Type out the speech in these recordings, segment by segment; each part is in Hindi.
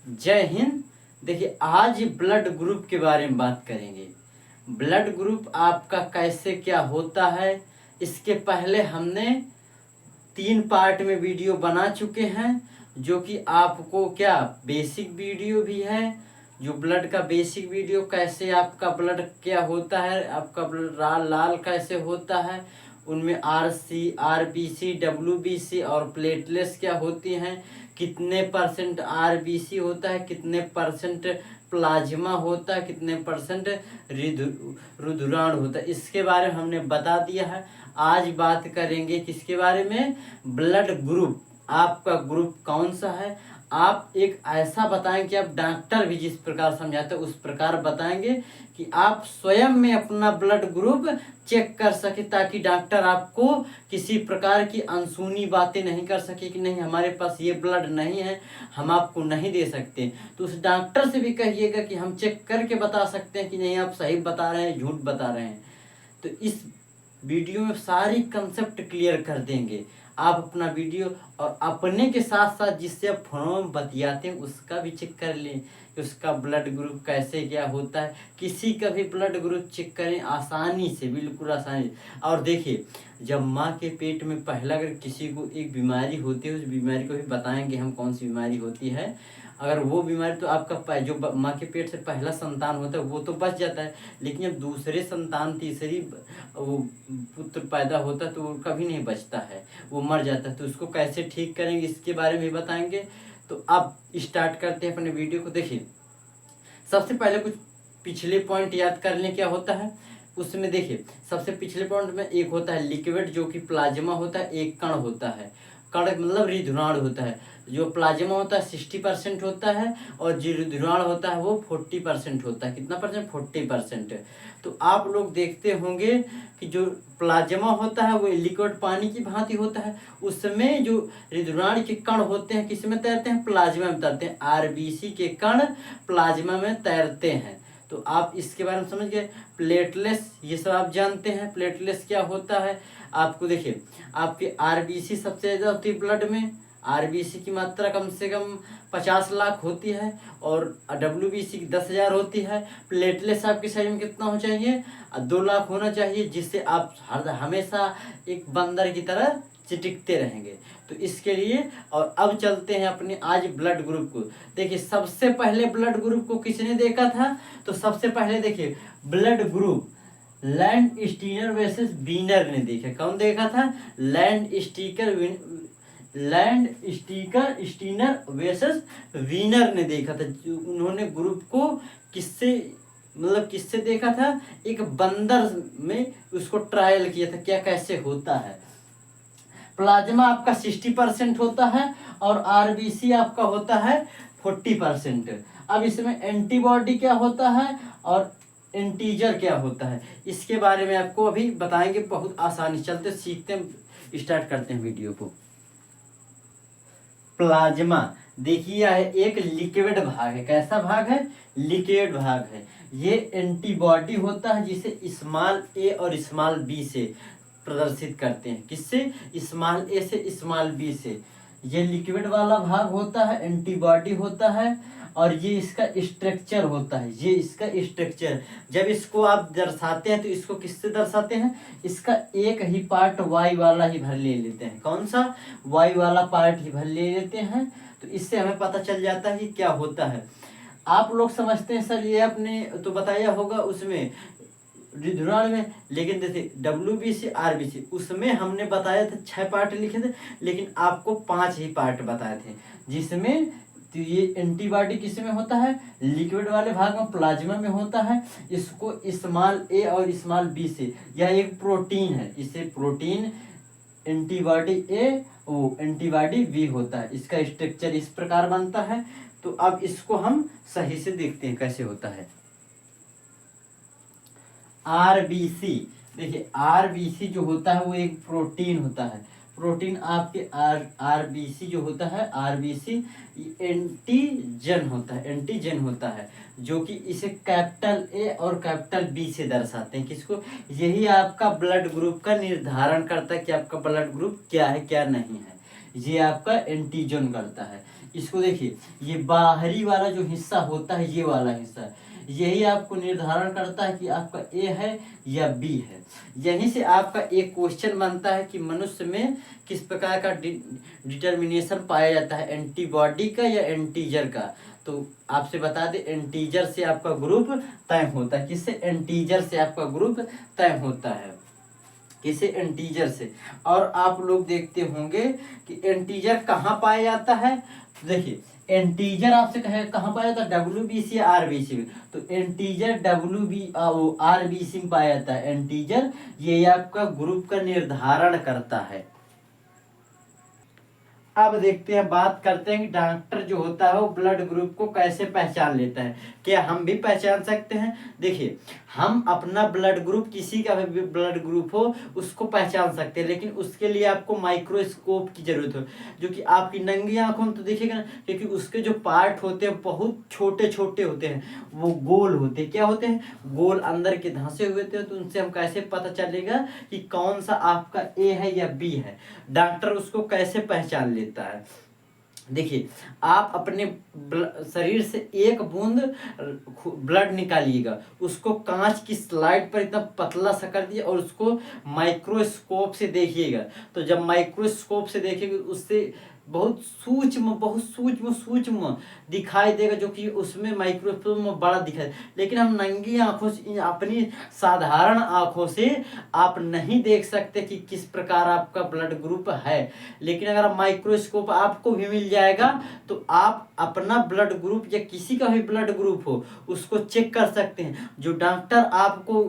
जय हिंद। देखिए, आज ब्लड ग्रुप के बारे में बात करेंगे। ब्लड ग्रुप आपका कैसे क्या होता है, इसके पहले हमने 3 पार्ट में वीडियो बना चुके हैं, जो कि आपको क्या बेसिक वीडियो भी है, जो ब्लड का बेसिक वीडियो कैसे आपका ब्लड क्या होता है, आपका ब्लड लाल लाल कैसे होता है, उनमें RC, RBC, WBC और प्लेटलेट्स क्या होती हैं, कितने परसेंट RBC होता है, कितने परसेंट प्लाज्मा होता है, कितने परसेंट रुधिराण होता है, इसके बारे में हमने बता दिया है। आज बात करेंगे किसके बारे में? Blood group. आपका ग्रुप कौन सा है, आप एक ऐसा बताएं कि आप डॉक्टर भी जिस प्रकार समझाते हैं उस प्रकार बताएंगे कि आप स्वयं में अपना ब्लड ग्रुप चेक कर सके, ताकि डॉक्टर आपको किसी प्रकार की अनसुनी बातें नहीं कर सके कि नहीं हमारे पास ये ब्लड नहीं है, हम आपको नहीं दे सकते। तो उस डॉक्टर से भी कहिएगा कि हम चेक करके बता सकते हैं कि नहीं आप सही बता रहे हैं, झूठ बता रहे हैं। तो इस वीडियो में सारी कंसेप्ट क्लियर कर देंगे। आप अपना वीडियो और अपने के साथ साथ जिससे आप फोन बतियाते हैं उसका भी चेक कर लें कि उसका ब्लड ग्रुप कैसे क्या होता है। किसी का भी ब्लड ग्रुप चेक करें आसानी से, बिल्कुल आसानी। और देखिए, जब माँ के पेट में पहला अगर किसी को एक बीमारी होती है, उस बीमारी को भी बताएंगे हम कौन सी बीमारी होती है। अगर वो बीमारी तो आपका जो माँ के पेट से पहला संतान होता है वो तो बच जाता है, लेकिन जब दूसरे संतान तीसरी वो पुत्र पैदा होता है तो वो कभी नहीं बचता है, वो मर जाता है। तो उसको कैसे ठीक करेंगे इसके बारे में बताएंगे। तो अब स्टार्ट करते हैं अपने वीडियो को। देखिए, सबसे पहले कुछ पिछले पॉइंट याद कर लें क्या होता है उसमें। देखिए, सबसे पिछले पॉइंट में एक होता है लिक्विड जो कि प्लाज्मा होता है, एक कण होता है। कण मतलब रुधिराण होता है। जो प्लाज्मा होता है 60% होता है और जो रुधिराण होता है वो 40% होता है। कितना परसेंट? 40%। तो आप लोग देखते होंगे कि जो प्लाज्मा होता है वो लिक्विड पानी की भांति होता है, उसमें जो रुधिराण के कण होते हैं किस में तैरते हैं? प्लाज्मा में तैरते हैं। RBC के कण प्लाज्मा में तैरते हैं। तो आप इसके बारे में समझ गए। प्लेटलेट्स ये सब आप जानते हैं, प्लेटलेट्स क्या होता है। आपको देखिए, आपके RBC सबसे ज़्यादा होती है ब्लड में। RBC की मात्रा कम से कम 50 लाख होती है और WBC की 10,000 होती है। प्लेटलेट्स आपके शरीर में कितना होना चाहिए? 2 लाख होना चाहिए, जिससे आप हमेशा एक बंदर की तरह चिटिकते रहेंगे। तो इसके लिए, और अब चलते हैं अपने आज ब्लड ग्रुप को। देखिए, सबसे पहले ब्लड ग्रुप को किसने देखा था? तो सबसे पहले देखिए blood group Landsteiner versus Wiener ने देखा। कौन देखा था? लैंड स्टीनर वर्सेस वीनर ने देखा था। उन्होंने ग्रुप को किससे देखा था? एक बंदर में उसको ट्रायल किया था क्या कैसे होता है। प्लाज्मा आपका 60% होता है और RBC आपका होता है 40%। अब इसमें एंटीबॉडी क्या होता है और एंटीजर क्या होता है, इसके बारे में आपको अभी बताएंगे बहुत आसानी। चलते सीखते हैं, स्टार्ट करते हैं वीडियो को। प्लाज्मा देखिए, यह एक लिक्विड भाग है। कैसा भाग है? लिक्विड भाग है। ये एंटीबॉडी होता है जिसे स्मॉल a और स्मॉल b से प्रदर्शित करते हैं। किससे? स्मॉल a से स्मॉल b से। ये लिक्विड वाला भाग होता है, एंटीबॉडी होता है और ये इसका स्ट्रक्चर होता है। ये इसका स्ट्रक्चर, जब इसको आप दर्शाते हैं तो इसको किससे दर्शाते हैं? इसका एक ही पार्ट वाई वाला ही भर ले लेते हैं। कौन सा? वाई वाला पार्ट ही भर ले लेते हैं। तो इससे हमें पता चल जाता है कि क्या होता है। आप लोग समझते हैं सर ये आपने तो बताया होगा उसमें रुधिराण में, लेकिन जैसे WBC RBC उसमें हमने बताया था 6 पार्ट लिखे थे, लेकिन आपको 5 ही पार्ट बताए थे। जिसमें तो ये एंटीबॉडी किस में होता है? लिक्विड वाले भाग में, प्लाज्मा में होता है। इसको स्मॉल a और स्मॉल b से, यह एक प्रोटीन है, इसे प्रोटीन एंटीबॉडी A वो एंटीबॉडी B होता है। इसका स्ट्रक्चर इस प्रकार बनता है। तो अब इसको हम सही से देखते हैं कैसे होता है। RBC देखिए, RBC जो होता है वो एक प्रोटीन होता है। प्रोटीन आपके RBC जो होता है, RBC एंटीजन होता है जो कि इसे कैपिटल A और कैपिटल B से दर्शाते हैं। किसको? यही आपका ब्लड ग्रुप का निर्धारण करता है कि आपका ब्लड ग्रुप क्या है क्या नहीं है। ये आपका एंटीजन करता है। इसको देखिए, ये बाहरी वाला जो हिस्सा होता है, ये वाला हिस्सा, यही आपको निर्धारण करता है कि आपका ए है या बी है। यहीं से आपका एक क्वेश्चन बनता है कि मनुष्य में किस प्रकार का डिटर्मिनेशन पाया जाता है, एंटीबॉडी का या एंटीजर का। तो आपसे बता दें, एंटीजर से आपका ग्रुप तय होता है। किससे? एंटीजर से आपका ग्रुप तय होता है। किसे? एंटीजर से। और आप लोग देखते होंगे कि एंटीजर कहाँ पाया जाता है। तो देखिए, एंटीजर आपसे कहे कहाँ पाया जाता है, WBC या RBC में। तो एंटीजर RBC में पाया जाता है। एंटीजर ये आपका ग्रुप का निर्धारण करता है। अब देखते हैं, बात करते हैं कि डॉक्टर जो होता है वो ब्लड ग्रुप को कैसे पहचान लेता है। क्या हम भी पहचान सकते हैं? देखिए, हम अपना ब्लड ग्रुप, किसी का भी ब्लड ग्रुप हो, उसको पहचान सकते हैं, लेकिन उसके लिए आपको माइक्रोस्कोप की जरूरत हो, जो कि आपकी नंगी आंखों में तो दिखेगा ना, क्योंकि उसके जो पार्ट होते हैं बहुत छोटे छोटे होते हैं, वो गोल होते हैं। क्या होते हैं? गोल, अंदर के धंसे हुए होते हैं। तो उनसे हम कैसे पता चलेगा कि कौन सा आपका ए है या बी है? डॉक्टर उसको कैसे पहचान लेता है? देखिए, आप अपने शरीर से एक बूंद ब्लड निकालिएगा, उसको कांच की स्लाइड पर एकदम पतला सा कर दिए और उसको माइक्रोस्कोप से देखिएगा। तो जब माइक्रोस्कोप से देखेंगे, उससे बहुत सूक्ष्म सूक्ष्म दिखाई देगा, जो कि उसमें माइक्रोस्कोप में बड़ा दिखाई। लेकिन हम नंगी आंखों से, अपनी साधारण आंखों से आप नहीं देख सकते कि किस प्रकार आपका ब्लड ग्रुप है। लेकिन अगर माइक्रोस्कोप आपको भी मिल जाएगा, तो आप अपना ब्लड ग्रुप या किसी का भी ब्लड ग्रुप हो, उसको चेक कर सकते हैं। जो डॉक्टर आपको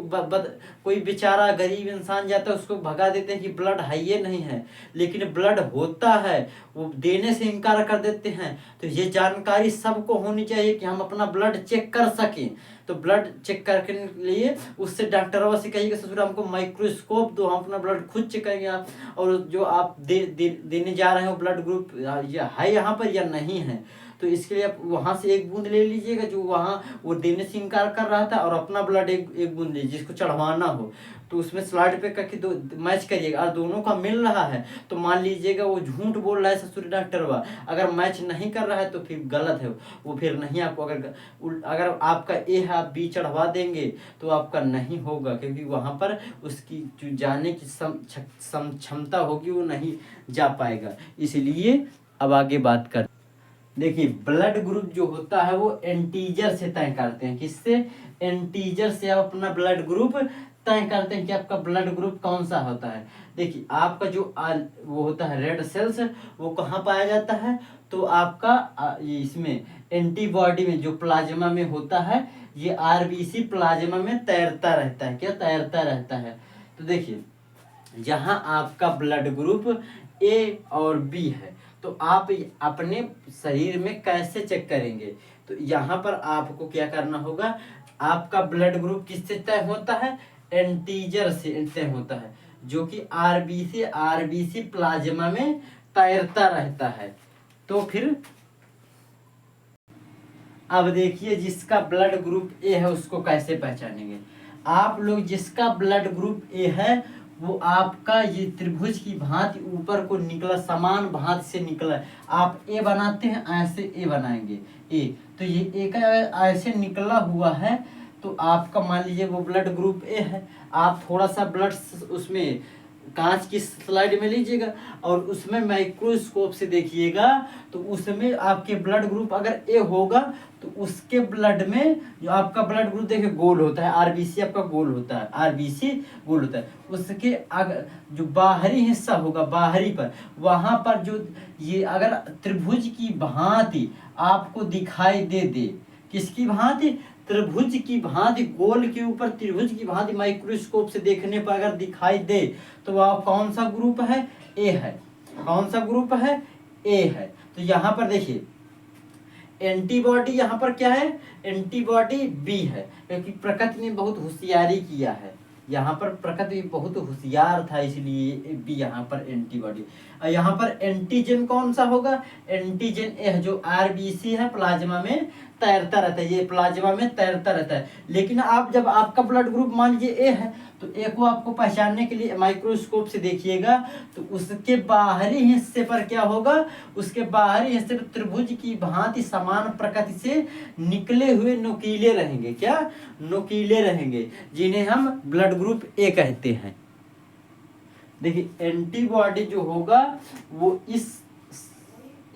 कोई बेचारा गरीब इंसान जाता है, उसको भगा देते हैं कि ब्लड है ये नहीं है, लेकिन ब्लड होता है, वो देने से इनकार कर देते हैं। तो ये जानकारी सबको होनी चाहिए कि हम अपना ब्लड चेक कर सकें। तो ब्लड चेक करने के लिए उससे डॉक्टर से कहिएगा, ससुर हमको माइक्रोस्कोप दो, हम अपना ब्लड खुद चेक करेंगे। आप और जो आप देने जा रहे हो ब्लड ग्रुप, या है यहाँ पर या नहीं है, तो इसके लिए आप वहाँ से एक बूंद ले लीजिएगा, जो वहाँ वो देने से इनकार कर रहा था, और अपना ब्लड एक बूंद लीजिए जिसको चढ़वाना हो। तो उसमें स्लाइड पे करके दो मैच करिएगा, और दोनों का मिल रहा है तो मान लीजिएगा वो झूठ बोल रहा है ससुर डॉक्टर हुआ। अगर मैच नहीं कर रहा है तो फिर गलत है वो, फिर नहीं आपको, अगर आपका ए है, आप बी चढ़वा देंगे तो आपका नहीं होगा, क्योंकि वहाँ पर उसकी जो जाने की क्षमता होगी वो नहीं जा पाएगा। इसलिए अब आगे बात कर। देखिए, ब्लड ग्रुप जो होता है वो एंटीजर से तय करते हैं। किससे? एंटीजर से आप अपना ब्लड ग्रुप तय करते हैं कि आपका ब्लड ग्रुप कौन सा होता है। देखिए, आपका जो वो होता है रेड सेल्स, वो कहाँ पाया जाता है? तो आपका इसमें एंटीबॉडी में, जो प्लाज्मा में होता है, ये RBC प्लाज्मा में तैरता रहता है। क्या तैरता रहता है? तो देखिए, जहाँ आपका ब्लड ग्रुप ए और बी है, तो आप अपने शरीर में कैसे चेक करेंगे? तो यहाँ पर आपको क्या करना होगा, आपका ब्लड ग्रुप किससे तय होता है? एंटीजर से तय होता है, जो कि RBC प्लाज्मा में तैरता रहता है। तो फिर अब देखिए, जिसका ब्लड ग्रुप ए है उसको कैसे पहचानेंगे। आप लोग, जिसका ब्लड ग्रुप ए है, वो आपका ये त्रिभुज की भांति ऊपर को निकला, समान भांति से निकला। आप ए बनाते हैं, ऐसे ए बनाएंगे ए, तो ये ए का ऐसे निकला हुआ है, तो आपका मान लीजिए वो ब्लड ग्रुप ए है। आप थोड़ा सा ब्लड उसमें कांच की स्लाइड में लीजिएगा और उसमें माइक्रोस्कोप से देखिएगा, तो उसमें आपके ब्लड ग्रुप अगर ए होगा, तो उसके ब्लड में जो आपका ब्लड ग्रुप देखिए गोल होता है, RBC आपका गोल होता है, RBC गोल होता है। उसके अगर जो बाहरी हिस्सा होगा, बाहरी पर, वहां पर जो ये अगर त्रिभुज की भांति आपको दिखाई दे, किसकी भांति? त्रिभुज की भांति, गोल के ऊपर त्रिभुज की भांति माइक्रोस्कोप से देखने पर अगर दिखाई दे, तो वह कौन सा ग्रुप है? ए है। कौन सा ग्रुप है? ए है। तो यहाँ पर देखिए, एंटीबॉडी यहाँ पर क्या है? एंटीबॉडी बी है, क्योंकि प्रकृति ने बहुत होशियारी किया है। यहाँ पर प्रकृति बहुत होशियार था, इसलिए बी यहाँ पर एंटीबॉडी। और यहाँ पर एंटीजन कौन सा होगा? एंटीजन ए, जो RBC है, प्लाज्मा में तैरता रहता है, ये प्लाज्मा में तैरता रहता है। लेकिन आप जब आपका ब्लड ग्रुप मान लीजिए ए है, तो तो ए को आपको पहचानने के लिए माइक्रोस्कोप से देखिएगा, तो उसके बाहरी हिस्से पर क्या होगा, उसके बाहरी हिस्से पर त्रिभुज की भांति समान प्रकृति से निकले हुए नुकीले रहेंगे। क्या? नुकीले रहेंगे, जिन्हें हम ब्लड ग्रुप ए कहते हैं। देखिए एंटीबॉडी जो होगा वो इस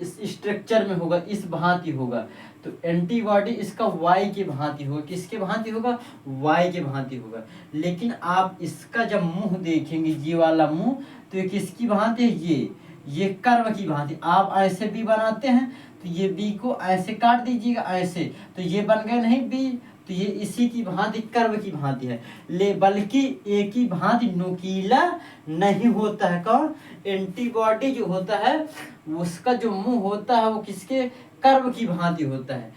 स्ट्रक्चर में होगा, इस भांति होगा। तो एंटीबॉडी इसका वाई की भांति होगा। किसके भांति होगा? वाई के भांति होगा। लेकिन आप इसका जब मुंह देखेंगे, ये वाला मुंह, तो ये किसकी भांति है? ये कर्व की भांति। आप ऐसे बी बनाते हैं तो ये बी को ऐसे काट दीजिएगा, ऐसे, तो ये बन गए नहीं बी, तो ये इसी की भांति कर्व की भांति है। ले बल्कि ए की भांति नुकीला नहीं होता है। कौन? एंटीबॉडी जो होता है उसका जो मुंह होता है वो किसके? कर्व की भांति होता है,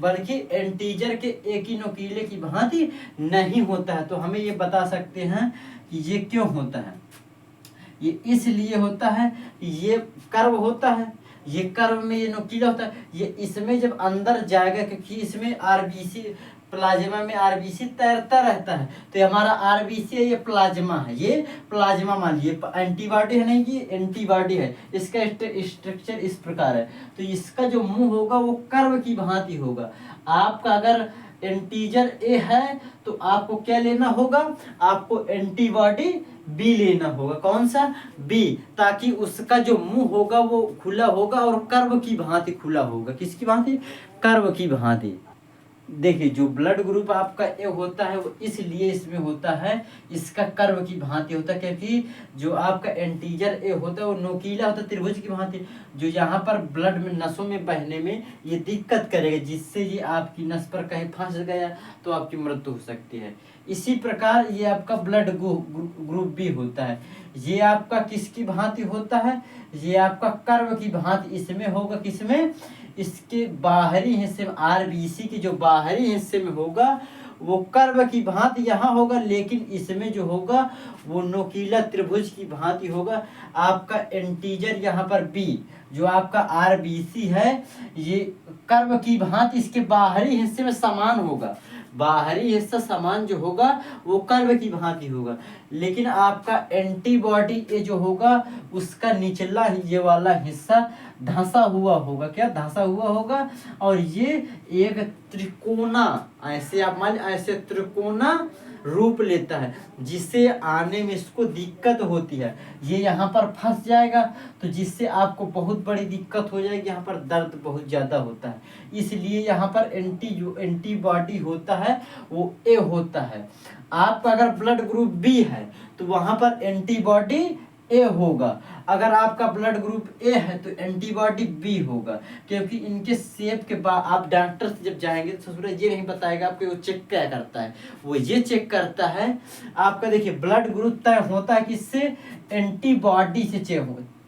बल्कि एंटीजर के एक ही नुकीले की भांति नहीं होता है। तो हमें ये बता सकते हैं कि ये क्यों होता है। ये इसलिए होता है, ये कर्व होता है, ये कर्व में ये नुकीला होता है, ये इसमें जब अंदर जाएगा, क्योंकि इसमें आरबीसी, प्लाज्मा में आरबीसी तैरता रहता है, तो ये हमारा आरबीसी है, ये प्लाज्मा है, ये प्लाज्मा मान लीजिए। एंटीबॉडी है नहीं कि एंटीबॉडी है, इसका स्ट्रक्चर इस प्रकार है। तो इसका जो मुंह होगा वो कर्व की भांति होगा। आपका अगर एंटीजर ए है तो आपको क्या लेना होगा? आपको एंटीबॉडी बी लेना होगा। कौन सा? बी, ताकि उसका जो मुंह होगा वो खुला होगा और कर्व की भांति खुला होगा। किसकी भांति? कर्व की भांति। देखिए जो ब्लड ग्रुप आपका ए होता है वो इसलिए इसमें होता है, इसका कर्व की भांति होता है, क्योंकि जो आपका एंटीजर ए होता है वो नोकीला होता है, त्रिभुज की भांति, जो यहाँ पर ब्लड में नसों में बहने में ये दिक्कत करेगा, जिससे ये आपकी नस पर कहीं फंस गया तो आपकी मृत्यु हो सकती है। इसी प्रकार ये आपका ब्लड ग्रुप भी होता है। ये आपका किसकी भांति होता है? ये आपका कर्व की भांति इसमें होगा। किसमें? इसके बाहरी हिस्से में, आरबीसी के जो बाहरी हिस्से में होगा वो कर्व की भांति यहाँ होगा, लेकिन इसमें जो होगा वो नोकीला त्रिभुज की भांति होगा। आपका एंटीजर यहाँ पर बी, जो आपका आरबीसी है, ये कर्व की भांति इसके बाहरी हिस्से में समान होगा। बाहरी हिस्सा समान जो होगा वो कर्व की भांति होगा, लेकिन आपका एंटीबॉडी ये जो होगा उसका निचला ये वाला हिस्सा धंसा हुआ होगा। क्या? धंसा हुआ होगा, और ये एक त्रिकोणा, ऐसे आप मान ऐसे त्रिकोणा रूप लेता है, जिससे आने में इसको दिक्कत होती है। ये यहाँ पर फंस जाएगा तो जिससे आपको बहुत बड़ी दिक्कत हो जाएगी, यहाँ पर दर्द बहुत ज़्यादा होता है। इसलिए यहाँ पर एंटीबॉडी होता है वो ए होता है। आपका अगर ब्लड ग्रुप बी है तो वहाँ पर एंटीबॉडी ए होगा। अगर आपका ब्लड ग्रुप ए है तो एंटीबॉडी बी होगा, क्योंकि इनके शेप के बाद आप डॉक्टर से जब जाएंगे तो ससुरा ये नहीं बताएगा आपको वो चेक क्या करता है। वो ये चेक करता है आपका, देखिए ब्लड ग्रुप तय होता है किससे? एंटीबॉडी से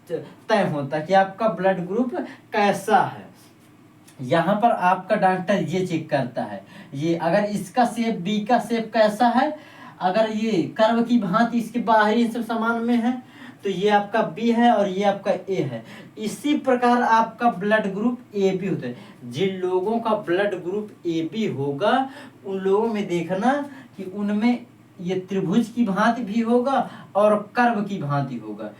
तय होता है कि आपका ब्लड ग्रुप कैसा है। यहाँ पर आपका डॉक्टर ये चेक करता है, ये अगर इसका शेप, बी का शेप कैसा है, अगर ये कर्व की भांति इसके बाहरी सब समान में है तो ये आपका बी है और ये आपका ए है। इसी प्रकार आपका ब्लड ग्रुप ए बी होता है। जिन लोगों का ब्लड ग्रुप ए बी होगा उन लोगों में देखना कि उनमें ये त्रिभुज की भांति भी होगा और कर्व की भांति होगा।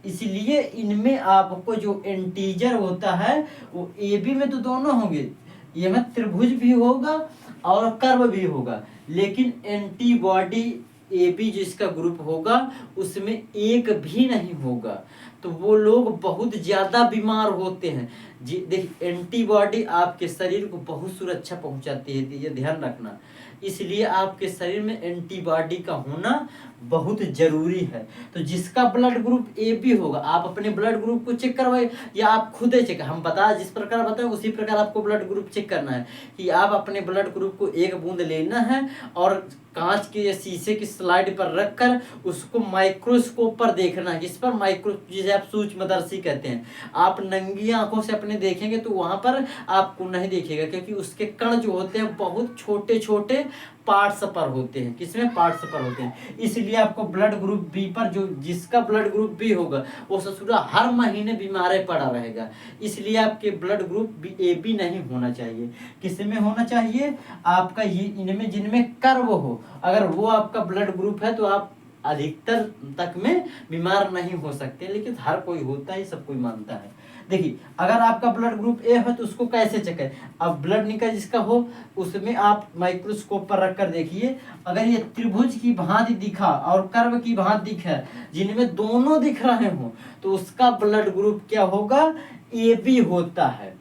इसलिए इनमें आपको जो एंटीजर होता है वो ए बी में तो दोनों होंगे, ये में त्रिभुज भी होगा और कर्व भी होगा, लेकिन एंटीबॉडी ए बी जो इसका ग्रुप होगा उसमें एक भी नहीं होगा। तो वो लोग बहुत ज़्यादा बीमार होते हैं। जी देख, एंटीबॉडी आपके शरीर को बहुत सुरक्षा पहुंचाती है, ये ध्यान रखना। इसलिए आपके शरीर में एंटीबॉडी का होना बहुत जरूरी है। तो जिसका ब्लड ग्रुप ए बी होगा, आप अपने ब्लड ग्रुप को चेक करवाइए या आप खुद ही चेक, हम बता जिस प्रकार बताए उसी प्रकार आपको ब्लड ग्रुप चेक करना है। कि आप अपने ब्लड ग्रुप को एक बूंद लेना है और कांच के या शीशे की स्लाइड पर रखकर उसको माइक्रोस्कोप पर देखना है, जिस पर जिसे आप सूक्ष्मदर्शी कहते हैं। आप नंगी आंखों से अपने अपने देखेंगे तो वहाँ पर आपको नहीं देखेगा, क्योंकि उसके कण जो होते हैं बहुत छोटे छोटे पार्ट्स पर होते हैं। किसमें? पार्ट्स पर होते हैं। इसलिए आपको ब्लड ग्रुप बी पर, जो जिसका ब्लड ग्रुप बी होगा वो ससुरा हर महीने बीमार पड़ा रहेगा। इसलिए आपके blood group B A B नहीं होना चाहिए। किसमें होना चाहिए? आपका ये इनमें जिनमें कर्व हो, अगर वो आपका ब्लड ग्रुप है तो आप अधिकतर तक में बीमार नहीं हो सकते, लेकिन हर कोई होता है, सब कोई मानता है। देखिए, अगर आपका ब्लड ग्रुप ए है तो उसको कैसे चेक करें? अब ब्लड निकल जिसका हो उसमें आप माइक्रोस्कोप पर रखकर देखिए, अगर ये त्रिभुज की भांति दिखा और कर्व की भांति दिखा, जिनमें दोनों दिख रहे हो, तो उसका ब्लड ग्रुप क्या होगा? ए बी होता है।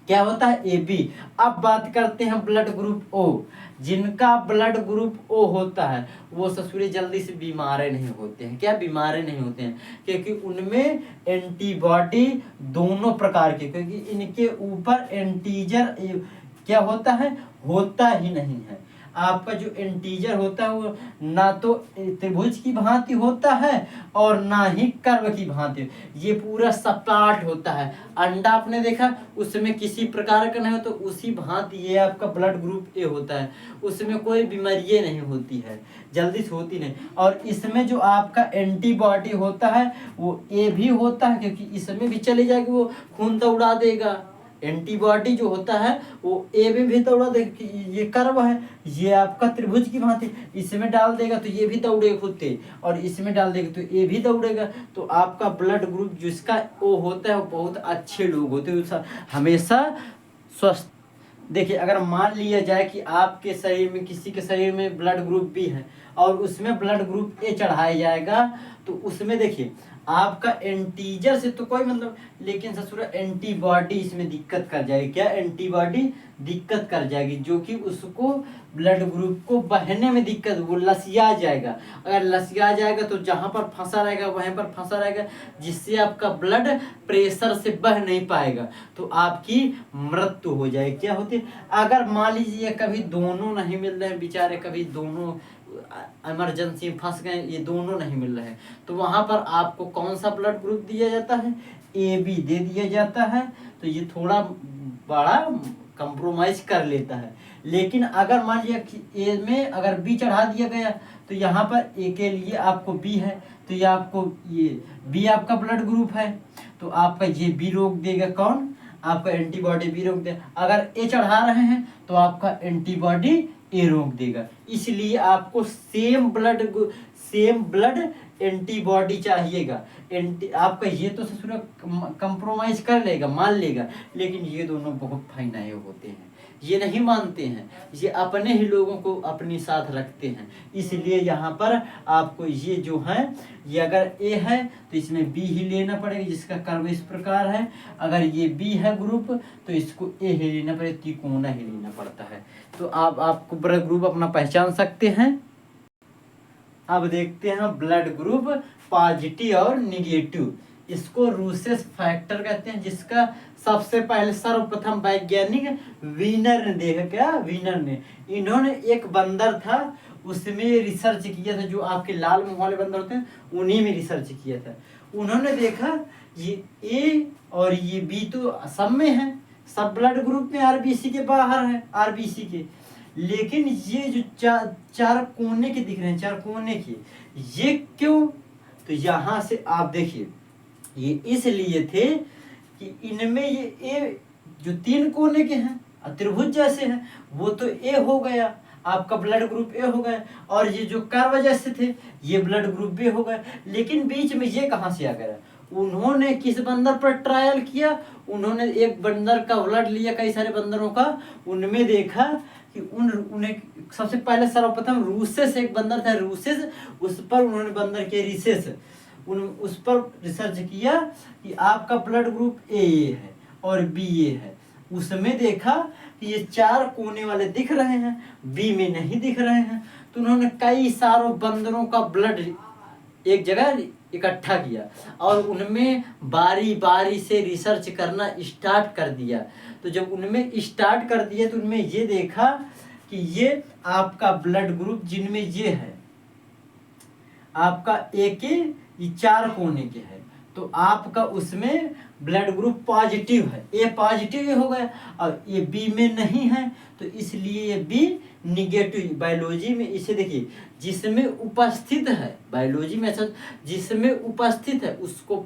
क्या होता है? A B. अब बात करते हैं ब्लड ग्रुप ओ। जिनका ब्लड ग्रुप ओ होता है वो ससुरे जल्दी से बीमार नहीं होते हैं। क्या? बीमार नहीं होते हैं, क्योंकि उनमें एंटीबॉडी दोनों प्रकार के, क्योंकि इनके ऊपर एंटीजर क्या होता है? होता ही नहीं है। आपका जो एंटीजर होता है वो ना तो त्रिभुज की भांति होता है और ना ही कर्व की भांति, ये पूरा सपाट होता है। अंडा आपने देखा, उसमें किसी प्रकार का नहीं हो, तो उसी भांति ये आपका ब्लड ग्रुप ए होता है। उसमें कोई बीमारी नहीं होती है, जल्दी से होती नहीं। और इसमें जो आपका एंटीबॉडी होता है वो ए भी होता है, क्योंकि इसमें भी चली जाएगी, वो खून दौड़ा देगा। एंटीबॉडी जो होता है वो ए में भी दौड़ा देगा। ये कर्व है, ये आपका त्रिभुज की भांति, इसमें डाल देगा तो ये भी दौड़ेगा खुद से, और इसमें डाल देगा तो ये भी दौड़ेगा। तो आपका ब्लड ग्रुप जिसका ओ होता है वो बहुत अच्छे लोग होते हैं, हमेशा स्वस्थ। देखिए, अगर मान लिया जाए कि आपके शरीर में, किसी के शरीर में ब्लड ग्रुप बी है और उसमें ब्लड ग्रुप ए चढ़ाया जाएगा, तो उसमें देखिए आपका एंटीजर से तो कोई मतलब, लेकिन ससुरा एंटीबॉडी इसमें दिक्कत कर जाएगी। क्या? एंटीबॉडी दिक्कत कर जाएगी, जो कि उसको ब्लड ग्रुप को बहने में दिक्कत, वो लसिया जाएगा। अगर लसिया जाएगा तो जहाँ पर फंसा रहेगा वहीं पर फंसा रहेगा, जिससे आपका ब्लड प्रेशर से बह नहीं पाएगा, तो आपकी मृत्यु हो जाएगी। क्या होती है? अगर मान लीजिए कभी दोनों नहीं मिल रहे हैं बेचारे, कभी दोनों इमरजेंसी फंस गए, ये दोनों नहीं मिल रहे हैं, तो वहां पर आपको कौन सा ब्लड ग्रुप दिया जाता है? ए बी दे दिया जाता है। तो ये थोड़ा बड़ा कंप्रोमाइज कर लेता है। लेकिन अगर मान लिया कि ए में अगर बी चढ़ा दिया गया, तो यहाँ पर ए के लिए आपको बी है, तो ये आपको ये बी आपका ब्लड ग्रुप है, तो आपका ये बी रोक देगा। कौन? आपका एंटीबॉडी बी रोक देगा। अगर ए चढ़ा रहे हैं तो आपका एंटीबॉडी ए रोक देगा। इसलिए आपको सेम ब्लड एंटीबॉडी चाहिएगा। आपका ये तो ससुरा कंप्रोमाइज कर लेगा, मान लेगा, लेकिन ये दोनों बहुत फाइनाए होते हैं, ये नहीं मानते हैं, ये अपने ही लोगों को अपने साथ रखते हैं। इसलिए यहाँ पर आपको ये जो है, ये अगर ए है तो इसमें बी ही लेना पड़ेगा, जिसका कर्व इस प्रकार है। अगर ये बी है ग्रुप तो इसको ए ही लेना पड़ेगा, तिकोना ही लेना पड़ता है। तो आपको ब्लड ग्रुप अपना पहचान सकते हैं। अब देखते हैं ब्लड ग्रुप पॉजिटिव और निगेटिव। इसको रूसेस फैक्टर कहते हैं, जिसका सबसे पहले सर्वप्रथम वैज्ञानिक वीनर ने देखा। क्या? वीनर ने, इन्होंने एक बंदर था उसमें रिसर्च किया था, जो आपके लाल मुंह वाले बंदर होते हैं उन्हीं में रिसर्च किया था। उन्होंने देखा ये ए और ये बी तो सब में है, सब ब्लड ग्रुप में आरबीसी के बाहर है, आरबीसी के, लेकिन ये जो चार कोने के दिख रहे हैं, चार कोने के, ये क्यों? तो यहाँ से आप देखिए, ये इसलिए थे कि इनमें ये ए जो तीन कोने के हैं त्रिभुज जैसे हैं, वो तो ए हो गया, आपका ब्लड ग्रुप ए हो गया, और ये जो कर्व जैसे थे ये ब्लड ग्रुप बी हो गया। लेकिन बीच में ये कहाँ से आ गया? उन्होंने किस बंदर पर ट्रायल किया? उन्होंने एक बंदर का ब्लड लिया, कई सारे बंदरों का, उनमें देखा कि उन्हें सबसे पहले सर्वप्रथम रूसेस एक बंदर था, रूसेस, उस पर उन्होंने बंदर के रिसेस उस पर रिसर्च किया कि आपका ब्लड ग्रुप ए है और बी ए है। उसमें देखा कि ये चार कोने वाले दिख रहे हैं, बी में नहीं दिख रहे हैं। तो उन्होंने कई सारों बंदरों का ब्लड एक जगह इकट्ठा किया और उनमें बारी बारी से रिसर्च करना स्टार्ट कर दिया। तो जब उनमें स्टार्ट कर दिया तो उनमें ये देखा कि ये आपका ब्लड ग्रुप जिनमें ये है, आपका ए के ये चार कोने के है, तो आपका उसमें ब्लड ग्रुप पॉजिटिव है, ए पॉजिटिव हो गया और ये बी में नहीं है, तो इसलिए ये बी निगेटिव। बायोलॉजी में इसे देखिए, जिसमें उपस्थित है, बायोलॉजी में ऐसा जिसमें उपस्थित है उसको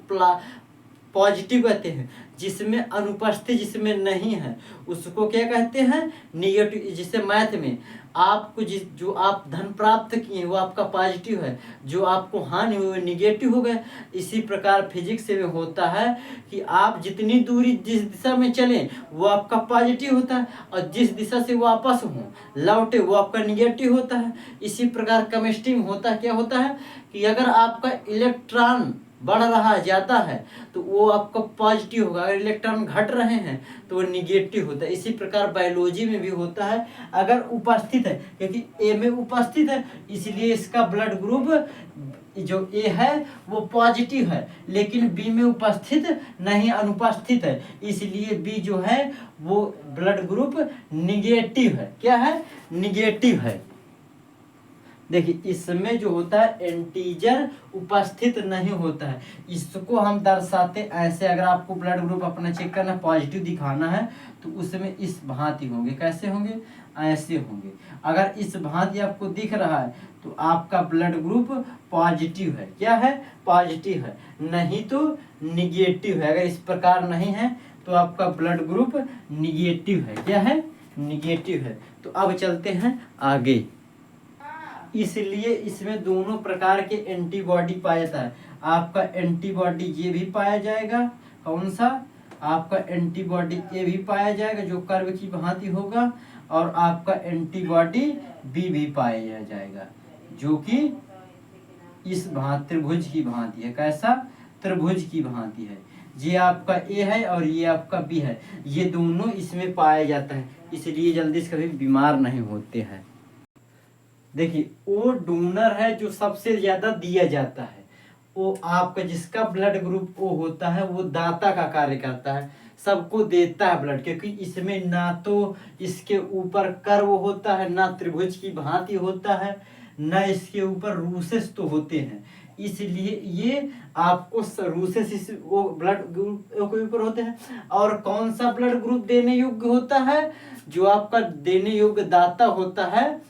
पॉजिटिव कहते हैं, जिसमें अनुपस्थित, जिसमें नहीं है उसको क्या कहते हैं, निगेटिव। जिससे मैथ में आपको जो आप धन प्राप्त किए वो आपका पॉजिटिव है, जो आपको हानि हुई वो निगेटिव हो गए। इसी प्रकार फिजिक्स में होता है कि आप जितनी दूरी जिस दिशा में चलें वो आपका पॉजिटिव होता है, और जिस दिशा से वापस हो लौटे वो आपका निगेटिव होता है। इसी प्रकार केमिस्ट्री में होता है, क्या होता है कि अगर आपका इलेक्ट्रॉन बढ़ रहा है, ज़्यादा है, तो वो आपका पॉजिटिव होगा, अगर इलेक्ट्रॉन घट रहे हैं तो वो निगेटिव होता है। इसी प्रकार बायोलॉजी में भी होता है, अगर उपस्थित है, क्योंकि ए में उपस्थित है इसलिए इसका ब्लड ग्रुप जो ए है वो पॉजिटिव है, लेकिन बी में उपस्थित नहीं, अनुपस्थित है, इसलिए बी जो है वो ब्लड ग्रुप निगेटिव है। क्या है, निगेटिव है। देखिए इसमें जो होता है एंटीजर उपस्थित नहीं होता है, इसको हम दर्शाते ऐसे। अगर आपको ब्लड ग्रुप अपना चेक करना, पॉजिटिव दिखाना है तो उसमें इस भांति होंगे। कैसे होंगे, ऐसे होंगे। अगर इस भांति आपको दिख रहा है तो आपका ब्लड ग्रुप पॉजिटिव है। क्या है, पॉजिटिव है, नहीं तो निगेटिव है। अगर इस प्रकार नहीं है तो आपका ब्लड ग्रुप निगेटिव है। क्या है, निगेटिव है। तो अब चलते हैं आगे। इसलिए इसमें दोनों प्रकार के एंटीबॉडी पाया जाता है। आपका एंटीबॉडी ये भी पाया जाएगा, कौन सा, आपका एंटीबॉडी ए भी पाया जाएगा जो कर्व की भांति होगा, और आपका एंटीबॉडी बी भी पाया जाएगा जो कि इस भांति त्रिभुज की भांति है। कैसा, त्रिभुज की भांति है। ये आपका ए है और ये आपका बी है, ये दोनों इसमें पाया जाता है, इसलिए जल्दी से कभी बीमार नहीं होते हैं। देखिए वो डोनर है जो सबसे ज्यादा दिया जाता है, वो आपका जिसका ब्लड ग्रुप ओ होता है वो दाता का कार्य करता है, सबको देता है ब्लड, क्योंकि इसमें ना तो इसके ऊपर कर्व होता है, ना त्रिभुज की भांति होता है, ना इसके ऊपर रूसेस तो होते हैं, इसलिए ये आपको रूसेस इस वो ब्लड ग्रुप के ऊपर होते हैं। और कौन सा ब्लड ग्रुप देने योग्य होता है, जो आपका देने योग्य दाता होता है,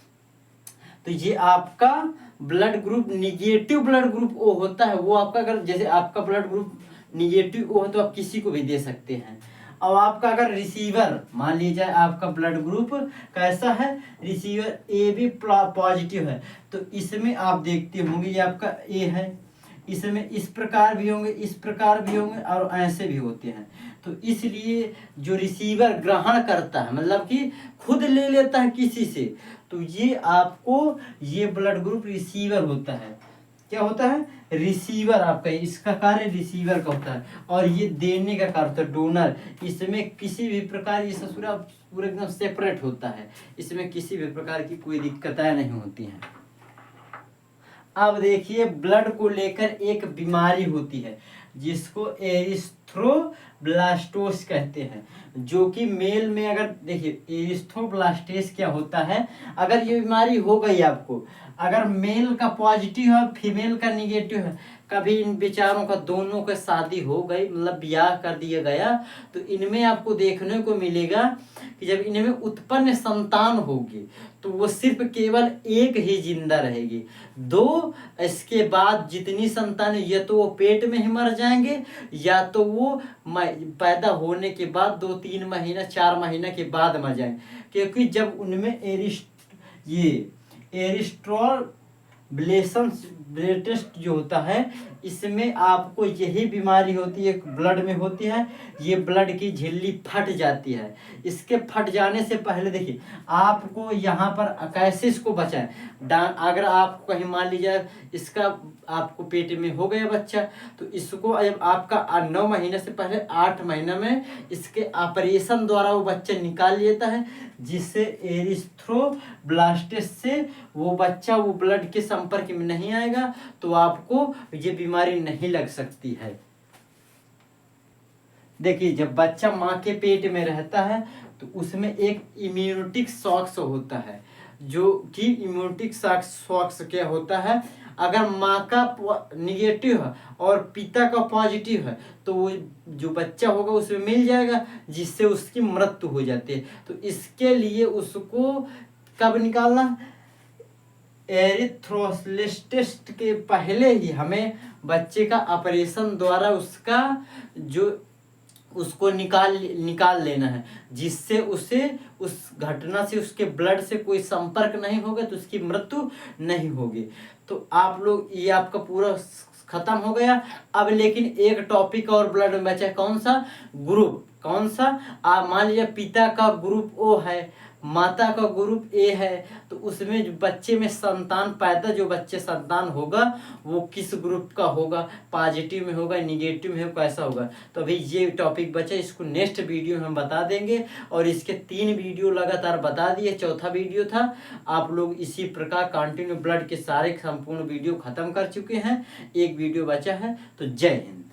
तो ये आपका blood group negative blood group O होता है। वो आपका अगर जैसे आपका ब्लड ग्रुप निगेटिव ओ है तो आप किसी को भी दे सकते हैं। और आपका अगर रिसीवर मान लीजिए आपका ब्लड ग्रुप कैसा है, रिसीवर ए बी पॉजिटिव है, तो इसमें आप देखते होंगे ये आपका ए है, इसमें इस प्रकार भी होंगे, इस प्रकार भी होंगे और ऐसे भी होते हैं। तो इसलिए जो रिसीवर ग्रहण करता है, मतलब कि खुद ले लेता है किसी से, तो ये आपको ये ब्लड ग्रुप रिसीवर होता है। क्या होता है, रिसीवर आपका, इसका कार्य रिसीवर का होता है, और ये देने का कार्य होता है डोनर। इसमें किसी भी प्रकार ये ससुरा पूरा एकदम सेपरेट होता है, इसमें किसी भी प्रकार की कोई दिक्कतें नहीं होती हैं। अब देखिए ब्लड को लेकर एक बीमारी होती है जिसको एरिथ्रोब्लास्टोस कहते हैं, जो कि मेल में अगर देखिए एरिथ्रोब्लास्टोस क्या होता है, अगर ये बीमारी हो गई आपको, अगर मेल का पॉजिटिव है फीमेल का निगेटिव है, कभी इन बेचारों का दोनों का शादी हो गई, मतलब ब्याह कर दिया गया, तो इनमें आपको देखने को मिलेगा कि जब इनमें उत्पन्न संतान होगी तो वो सिर्फ केवल एक ही जिंदा रहेगी, दो इसके बाद जितनी संतान या तो वो पेट में ही मर जाएंगे, या तो वो पैदा होने के बाद 2-3 महीना 4 महीना के बाद मर जाएंगे, क्योंकि जब उनमें एरिस्ट्रोब्लेशन जो होता है, इसमें आपको यही बीमारी होती है, ब्लड में होती है, ये ब्लड की झिल्ली फट जाती है। इसके फट जाने से पहले देखिए आपको यहाँ पर कैसे इसको बचाएं, अगर आपको कहीं मान लीजिए इसका आपको पेट में हो गया बच्चा, तो इसको जब आपका 9 महीने से पहले 8 महीना में इसके ऑपरेशन द्वारा वो बच्चा निकाल लेता है, जिससे एरिथ्रोब्लास्टोस से वो बच्चा वो ब्लड के संपर्क में नहीं आएगा, तो आपको ये बीमारी नहीं लग सकती है। देखिए जब बच्चा माँ के पेट में रहता है तो उसमें एक इम्यूनिटिक शॉक्स होता है, जो कि इम्यूनिटिक शॉक्स क्या होता है, अगर माँ का निगेटिव है और पिता का पॉजिटिव है तो वो जो बच्चा होगा उसमें मिल जाएगा, जिससे उसकी मृत्यु हो जाती है। तो इसके लिए उसको कब निकालना, एरिथ्रोसिस के पहले ही हमें बच्चे का ऑपरेशन द्वारा उसका जो उसको निकाल लेना है, जिससे उसे उस घटना से उसके ब्लड से कोई संपर्क नहीं होगा तो उसकी मृत्यु नहीं होगी। तो आप लोग ये आपका पूरा खत्म हो गया। अब लेकिन एक टॉपिक और ब्लड में बचा, कौन सा ग्रुप, कौन सा, आप मान लीजिए पिता का ग्रुप ओ है, माता का ग्रुप ए है, तो उसमें जो बच्चे में संतान पैदा, जो बच्चे संतान होगा वो किस ग्रुप का होगा, पॉजिटिव में होगा, निगेटिव में होगा, कैसा होगा। तो अभी ये टॉपिक बचा, इसको नेक्स्ट वीडियो में हम बता देंगे। और इसके 3 वीडियो लगातार बता दिए, चौथा वीडियो था। आप लोग इसी प्रकार कंटिन्यू ब्लड के सारे संपूर्ण वीडियो खत्म कर चुके हैं, एक वीडियो बचा है। तो जय हिंद।